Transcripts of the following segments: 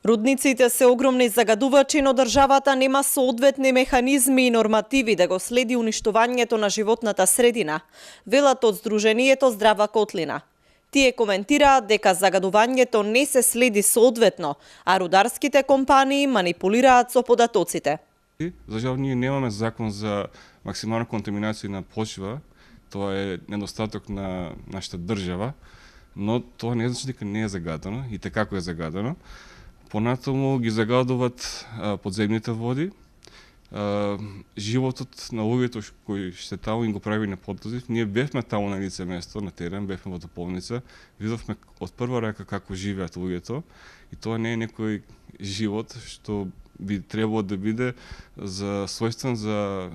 Рудниците се огромни загадувачи, но државата нема соодветни механизми и нормативи да го следи уништувањето на животната средина, велат од Сдруженијето Здрава котлина. Тие коментираат дека загадувањето не се следи соодветно, а рударските компании манипулираат со податоците. За жал, ние немаме закон за максимална контаминација на почва. Тоа е недостаток на нашата држава, но тоа не значи дека не е загадено и како е загадено. Понатаму ги загадуваат подземните води, животот на луѓето кои ще таму им го прави неподлезив. Ние бевме таму на лице место, на терен, бевме во Тополница, видовме од прва рака како живеат луѓето и тоа не е некој живот што би требало да биде за својствен за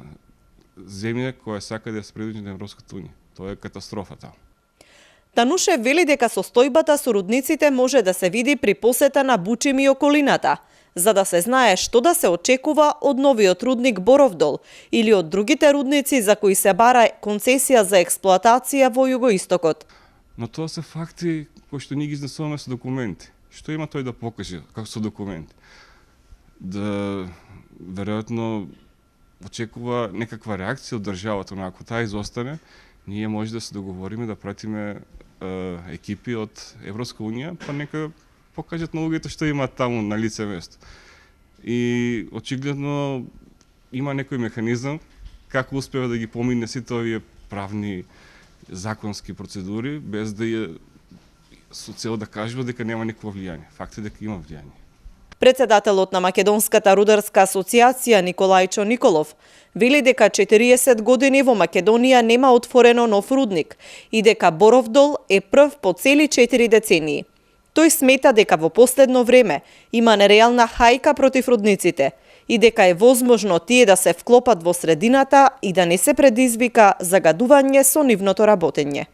земја која сака да ја се придружи на Европската унија. Тоа е катастрофа таму. Тануше вели дека состојбата со рудниците може да се види при посета на Бучим и околината, за да се знае што да се очекува од новиот рудник Боровдол или од другите рудници за кои се бара концесија за експлоатација во југоистокот. Но тоа се факти кои што ние ги изнесуваме со документи. Што има тој да покаже како со документи? Да веројатно очекува некаква реакција од државата, но ако таа изостане, ние може да се договориме да пратиме екипи од Европска унија, па нека покажат на луѓето што има таму на лице место. И очигледно има некој механизам како успева да ги помине сите овие правни законски процедури без да е со цел да кажува дека нема никакво влијание. Факт е дека има влијание. Председателот на Македонската рударска асоциација Николајчо Николов вели дека 40 години во Македонија нема отворено нов рудник и дека Боровдол е прв по цели 4 децении. Тој смета дека во последно време има нереална хајка против рудниците и дека е возможно тие да се вклопат во средината и да не се предизвика загадување со нивното работење.